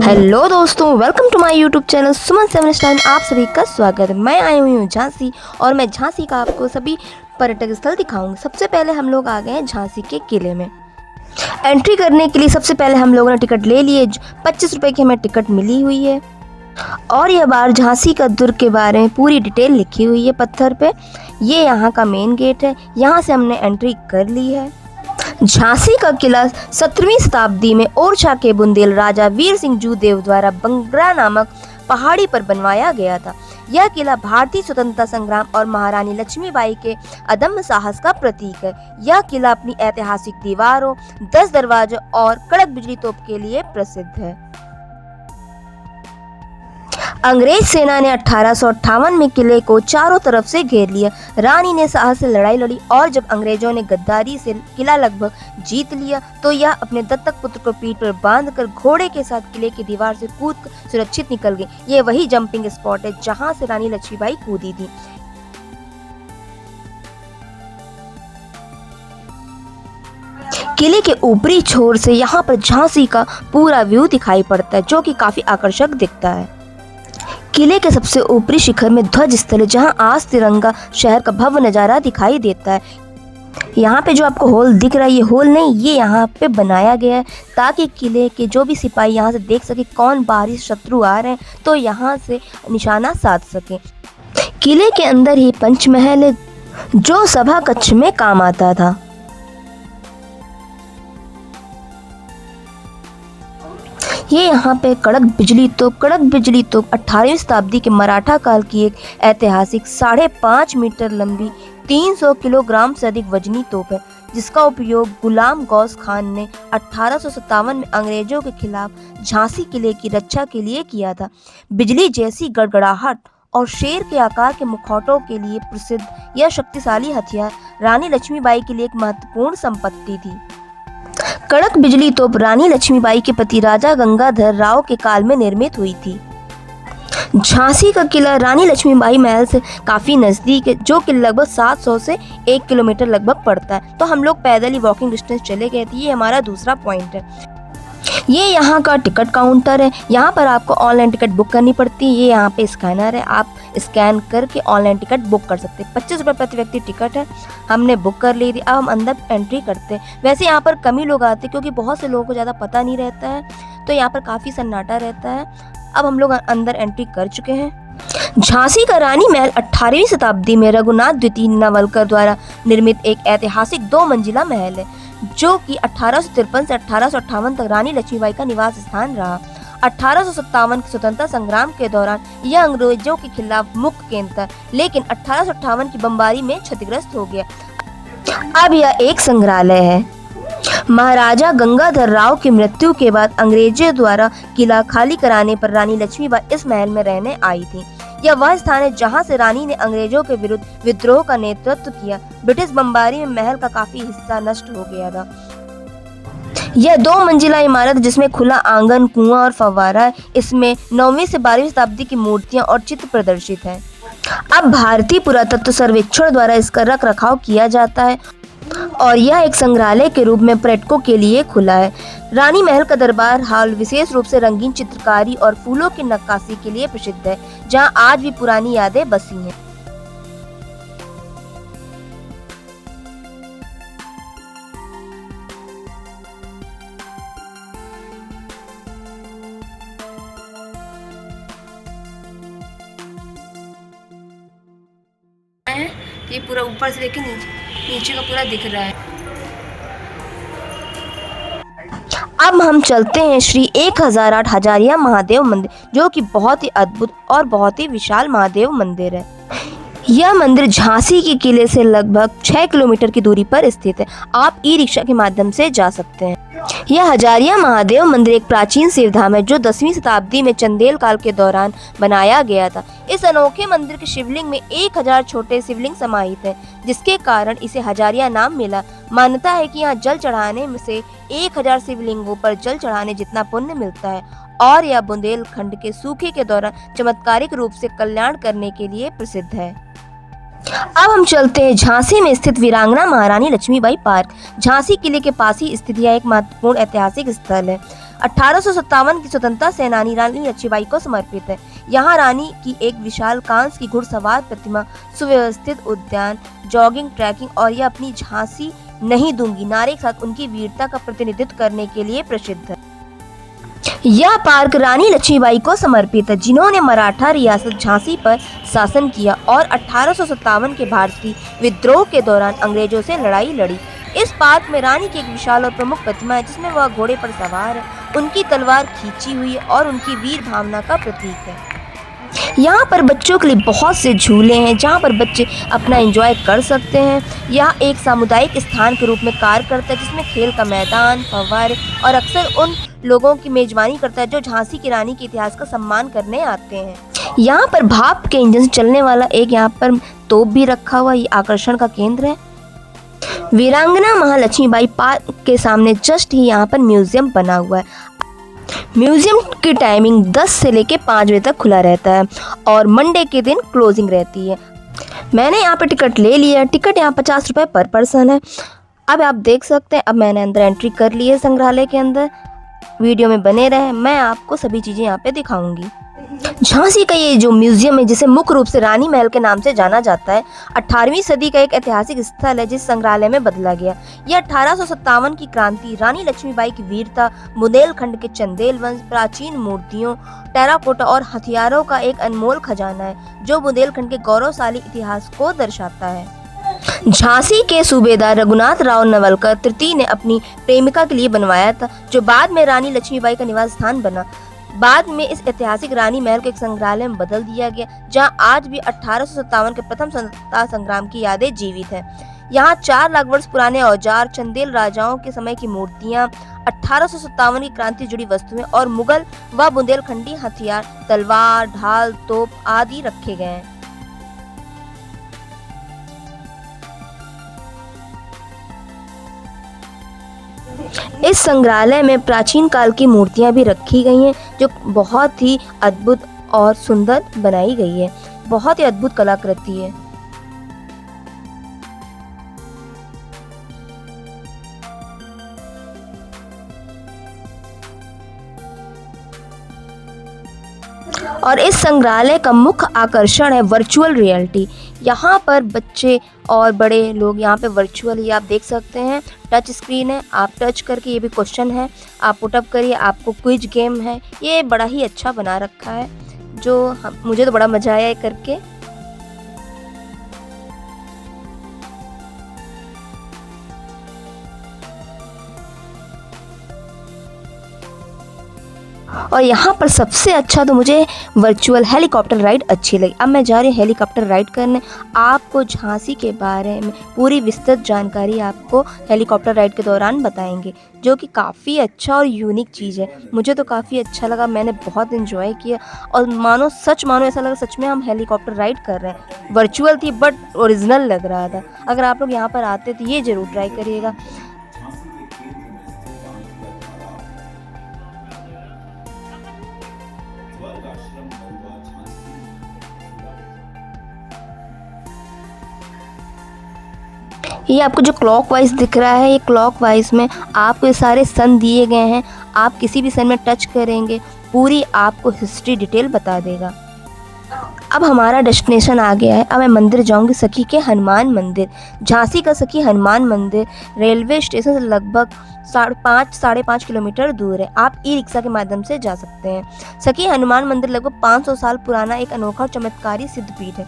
Hello दोस्तों, welcome to my YouTube channel Suman 7 star में आप सभी का स्वागत है। मैं आई हुई हूँ झांसी और मैं झांसी का आपको सभी पर्यटक स्थल दिखाऊंगी। सबसे पहले हम लोग आ गए हैं झांसी के किले में। एंट्री करने के लिए सबसे पहले हम लोगों ने टिकट ले लिए। 25 रुपये की हमें टिकट मिली हुई है और यह बार झांसी का दुर्ग के बारे में पूरी डिटेल लिखी हुई है पत्थर पे। ये यहाँ का मेन गेट है, यहाँ से हमने एंट्री कर ली है। झांसी का किला 17वीं शताब्दी में ओरछा के बुंदेल राजा वीर सिंह जूदेव द्वारा बंगरा नामक पहाड़ी पर बनवाया गया था। यह किला भारतीय स्वतंत्रता संग्राम और महारानी लक्ष्मीबाई के अदम्य साहस का प्रतीक है। यह किला अपनी ऐतिहासिक दीवारों, 10 दरवाजों और कड़क बिजली तोप के लिए प्रसिद्ध है। अंग्रेज सेना ने 1858 में किले को चारों तरफ से घेर लिया। रानी ने साहस से लड़ाई लड़ी और जब अंग्रेजों ने गद्दारी से किला लगभग जीत लिया तो यह अपने दत्तक पुत्र को पीठ पर बांधकर घोड़े के साथ किले की दीवार से कूदकर सुरक्षित निकल गई। ये वही जंपिंग स्पॉट है जहां से रानी लक्ष्मीबाई कूदी थी। किले के ऊपरी छोर से यहाँ पर झांसी का पूरा व्यू दिखाई पड़ता है जो कि काफी आकर्षक दिखता है। किले के सबसे ऊपरी शिखर में ध्वज स्थल है जहाँ आज तिरंगा शहर का भव्य नज़ारा दिखाई देता है। यहाँ पे जो आपको होल दिख रहा है, ये होल नहीं, ये यहाँ पे बनाया गया है ताकि किले के जो भी सिपाही यहाँ से देख सके कौन बाहरी शत्रु आ रहे हैं तो यहाँ से निशाना साध सके। किले के अंदर ही पंचमहल है जो सभा कक्ष में काम आता था। ये यहाँ पे कड़क बिजली तोप 18वीं शताब्दी के मराठा काल की एक ऐतिहासिक 5.5 मीटर लंबी 300 किलोग्राम से अधिक वजनी तोप है जिसका उपयोग गुलाम गौस खान ने 1857 में अंग्रेजों के खिलाफ झांसी किले की रक्षा के लिए किया था। बिजली जैसी गड़गड़ाहट और शेर के आकार के मुखौटों के लिए प्रसिद्ध यह शक्तिशाली हथियार रानी लक्ष्मीबाई के लिए एक महत्वपूर्ण संपत्ति थी। कड़क बिजली तोप रानी लक्ष्मीबाई के पति राजा गंगाधर राव के काल में निर्मित हुई थी। झांसी का किला रानी लक्ष्मीबाई महल से काफी नजदीक है जो कि लगभग 700 से 1 किलोमीटर लगभग पड़ता है। तो हम लोग पैदल ही वॉकिंग डिस्टेंस चले गए थे। ये हमारा दूसरा पॉइंट है। ये यहाँ का टिकट काउंटर है। यहाँ पर आपको ऑनलाइन टिकट बुक करनी पड़ती है। ये यहाँ पे स्कैनर है, आप स्कैन करके ऑनलाइन टिकट बुक कर सकते हैं। 25 रुपये प्रति व्यक्ति टिकट है। हमने बुक कर ली थी। अब हम अंदर एंट्री करते हैं। वैसे यहाँ पर कम ही लोग आते हैं क्योंकि बहुत से लोगों को ज़्यादा पता नहीं रहता है तो यहाँ पर काफ़ी सन्नाटा रहता है। अब हम लोग अंदर एंट्री कर चुके हैं। झांसी का रानी महल 18वीं शताब्दी में रघुनाथ द्वितीय नवलकर द्वारा निर्मित एक ऐतिहासिक 2 मंजिला महल है जो कि 1853 से 1858 तक रानी लक्ष्मीबाई का निवास स्थान रहा। 1857 के स्वतंत्रता संग्राम के दौरान यह अंग्रेजों के खिलाफ मुख्य केंद्र था, लेकिन 1858 की बमबारी में क्षतिग्रस्त हो गया। अब यह एक संग्रहालय है। महाराजा गंगाधर राव की मृत्यु के बाद अंग्रेजों द्वारा किला खाली कराने पर रानी लक्ष्मीबाई इस महल में रहने आई थी। यह वह स्थान है जहां से रानी ने अंग्रेजों के विरुद्ध विद्रोह का नेतृत्व किया। ब्रिटिश बमबारी में महल का काफी हिस्सा नष्ट हो गया था। यह 2 मंजिला इमारत जिसमें खुला आंगन, कुआं और फव्वारा है। इसमें 9वीं से 12वीं शताब्दी की मूर्तियां और चित्र प्रदर्शित हैं। अब भारतीय पुरातत्व सर्वेक्षण द्वारा इसका रख रखाव किया जाता है और यह एक संग्रहालय के रूप में पर्यटकों के लिए खुला है। रानी महल का दरबार हाल विशेष रूप से रंगीन चित्रकारी और फूलों की नक्काशी के लिए प्रसिद्ध है जहां आज भी पुरानी यादें बसी हैं। ये पूरा ऊपर से लेके नीचे का पूरा दिख रहा है। अब हम चलते हैं श्री 1008 हजारिया महादेव मंदिर जो कि बहुत ही अद्भुत और बहुत ही विशाल महादेव मंदिर है। यह मंदिर झांसी के किले से लगभग 6 किलोमीटर की दूरी पर स्थित है। आप ई रिक्शा के माध्यम से जा सकते हैं। यह हजारिया महादेव मंदिर एक प्राचीन शिवधाम है जो 10वीं शताब्दी में चंदेल काल के दौरान बनाया गया था। इस अनोखे मंदिर के शिवलिंग में 1000 छोटे शिवलिंग समाहित हैं जिसके कारण इसे हजारिया नाम मिला। मान्यता है कि यहाँ जल चढ़ाने में से 1000 शिवलिंगों पर जल चढ़ाने जितना पुण्य मिलता है और यह बुंदेलखंड के सूखे के दौरान चमत्कारिक रूप से कल्याण करने के लिए प्रसिद्ध है। अब हम चलते हैं झांसी में स्थित वीरांगना महारानी लक्ष्मीबाई पार्क। झांसी किले के पास ही स्थित यह एक महत्वपूर्ण ऐतिहासिक स्थल है। 1857 की स्वतंत्रता सेनानी रानी लक्ष्मीबाई को समर्पित है। यहाँ रानी की एक विशाल कांस्य की घुड़सवार प्रतिमा, सुव्यवस्थित उद्यान, जॉगिंग, ट्रैकिंग और यह अपनी झांसी नहीं दूंगी नारे के साथ उनकी वीरता का प्रतिनिधित्व करने के लिए प्रसिद्ध है। यह पार्क रानी लक्ष्मीबाई को समर्पित है, जिन्होंने मराठा रियासत झांसी पर शासन किया और 1857 के भारतीय विद्रोह के दौरान अंग्रेजों से लड़ाई लड़ी। इस पार्क में रानी की एक विशाल और प्रमुख प्रतिमा है, जिसमें वह घोड़े पर सवार है, उनकी तलवार खींची हुई है और उनकी वीर भावना का प्रतीक है। यहाँ पर बच्चों के लिए बहुत से झूले हैं, जहाँ पर बच्चे अपना एंजॉय कर सकते हैं। यह एक सामुदायिक स्थान के रूप में कार्य करता है, जिसमें खेल का मैदान, फव्वारे और अक्सर उन लोगों की मेजबानी करता है जो झांसी की रानी के इतिहास का सम्मान करने आते हैं। यहाँ पर भाप के इंजन से चलने वाला एक यहाँ पर तोप भी रखा हुआ, ये आकर्षण का केंद्र है। वीरांगना महालक्ष्मीबाई पार्क के सामने जस्ट ही यहाँ पर म्यूजियम बना हुआ है। म्यूजियम की टाइमिंग 10 से लेकर 5 बजे तक खुला रहता है और मंडे के दिन क्लोजिंग रहती है। मैंने यहाँ पे टिकट ले लिया। टिकट यहाँ 50 रुपये पर पर्सन है। अब आप देख सकते हैं, अब मैंने अंदर एंट्री कर ली है संग्रहालय के अंदर। वीडियो में बने रहे, मैं आपको सभी चीज़ें यहाँ पे दिखाऊंगी। झांसी का ये जो म्यूजियम है, जिसे मुख्य रूप से रानी महल के नाम से जाना जाता है, 18वीं सदी का एक ऐतिहासिक स्थल है जिस संग्रहालय में बदला गया। यह 1857 की क्रांति, रानी लक्ष्मीबाई की वीरता, बुंदेलखंड के चंदेल वंश, प्राचीन मूर्तियों, टेराकोटा और हथियारों का एक अनमोल खजाना है, जो बुंदेलखंड के गौरवशाली इतिहास को दर्शाता है। झांसी के सूबेदार रघुनाथ राव नवलखर तृतीय ने अपनी प्रेमिका के लिए बनवाया था, जो बाद में रानी लक्ष्मीबाई का निवास स्थान बना। बाद में इस ऐतिहासिक रानी महल को एक संग्रहालय में बदल दिया गया, जहां आज भी 1857 के प्रथम स्वतंत्रता संग्राम की यादें जीवित हैं। यहाँ 4 लाख वर्ष पुराने औजार, चंदेल राजाओं के समय की मूर्तियां, 1857 की क्रांति जुड़ी वस्तुएं और मुगल व बुंदेलखंडी हथियार, तलवार, ढाल, तोप आदि रखे गए हैं। इस संग्रहालय में प्राचीन काल की मूर्तियां भी रखी गई हैं, जो बहुत ही अद्भुत और सुंदर बनाई गई है। बहुत ही अद्भुत कलाकृति है। और इस संग्रहालय का मुख्य आकर्षण है वर्चुअल रियलिटी। यहाँ पर बच्चे और बड़े लोग यहाँ पे वर्चुअल ही आप देख सकते हैं। टच स्क्रीन है, आप टच करके ये भी क्वेश्चन है, आप पुटअप करिए, आपको क्विज गेम है। ये बड़ा ही अच्छा बना रखा है, जो मुझे तो बड़ा मज़ा आया है करके। और यहाँ पर सबसे अच्छा तो मुझे वर्चुअल हेलीकॉप्टर राइड अच्छी लगी। अब मैं जा रही हूँ हेलीकॉप्टर राइड करने। आपको झांसी के बारे में पूरी विस्तृत जानकारी आपको हेलीकॉप्टर राइड के दौरान बताएंगे, जो कि काफ़ी अच्छा और यूनिक चीज़ है। मुझे तो काफ़ी अच्छा लगा, मैंने बहुत इन्जॉय किया और मानो ऐसा लगा सच में हम हेलीकॉप्टर राइड कर रहे हैं। वर्चुअल थी बट ओरिजिनल लग रहा था। अगर आप लोग यहाँ पर आते तो ये ज़रूर ट्राई करिएगा। ये आपको जो क्लॉकवाइज दिख रहा है, ये क्लॉकवाइज में आपको ये सारे सन दिए गए हैं। आप किसी भी सन में टच करेंगे, पूरी आपको हिस्ट्री डिटेल बता देगा। अब हमारा डेस्टिनेशन आ गया है। अब मैं मंदिर जाऊंगी, सखी के हनुमान मंदिर। झांसी का सखी हनुमान मंदिर रेलवे स्टेशन से लगभग 5.5 किलोमीटर दूर है। आप ई रिक्शा के माध्यम से जा सकते हैं। सखी हनुमान मंदिर लगभग 500 साल पुराना एक अनोखा और चमत्कारी सिद्धपीठ है,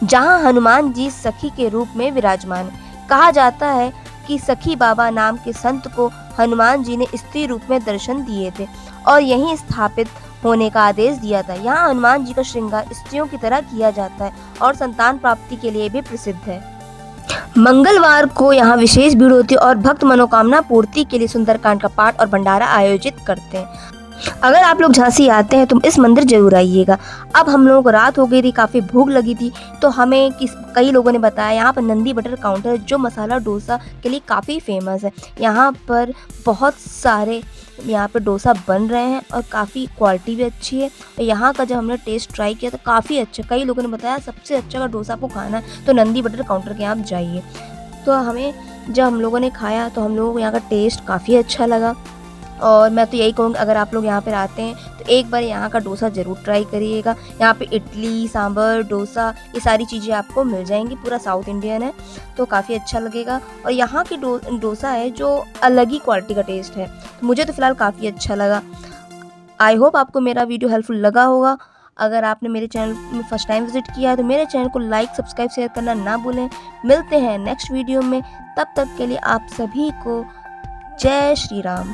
जहां हनुमान जी सखी के रूप में विराजमान है। कहा जाता है कि सखी बाबा नाम के संत को हनुमान जी ने स्त्री रूप में दर्शन दिए थे और यहीं स्थापित होने का आदेश दिया था। यहाँ हनुमान जी का श्रृंगार स्त्रियों की तरह किया जाता है और संतान प्राप्ति के लिए भी प्रसिद्ध है। मंगलवार को यहाँ विशेष भीड़ होती है और भक्त मनोकामना पूर्ति के लिए सुंदरकांड का पाठ और भंडारा आयोजित करते हैं। अगर आप लोग झांसी आते हैं तो इस मंदिर जरूर आइएगा। अब हम लोगों को रात हो गई थी, काफ़ी भूख लगी थी, तो हमें कई लोगों ने बताया यहाँ पर नंदी बटर काउंटर है, जो मसाला डोसा के लिए काफ़ी फेमस है। यहाँ पर बहुत सारे डोसा बन रहे हैं और काफ़ी क्वालिटी भी अच्छी है। और यहाँ का जब हमने टेस्ट ट्राई किया तो काफ़ी अच्छा, कई लोगों ने बताया सबसे अच्छा अगर डोसा आपको खाना है तो नंदी बटर काउंटर के यहाँ आप जाइए। तो जब हम लोगों ने खाया तो हम लोगों को यहाँ का टेस्ट काफ़ी अच्छा लगा और मैं तो यही कहूँगी, अगर आप लोग यहाँ पर आते हैं तो एक बार यहाँ का डोसा ज़रूर ट्राई करिएगा। यहाँ पे इडली, सांभर, डोसा ये सारी चीज़ें आपको मिल जाएंगी। पूरा साउथ इंडियन है तो काफ़ी अच्छा लगेगा। और यहाँ की डोसा है जो अलग ही क्वालिटी का टेस्ट है, तो मुझे तो फ़िलहाल काफ़ी अच्छा लगा। आई होप आपको मेरा वीडियो हेल्पफुल लगा होगा। अगर आपने मेरे चैनल में फर्स्ट टाइम विजिट किया है तो मेरे चैनल को लाइक, सब्सक्राइब, शेयर करना ना भूलें। मिलते हैं नेक्स्ट वीडियो में, तब तक के लिए आप सभी को जय श्री राम।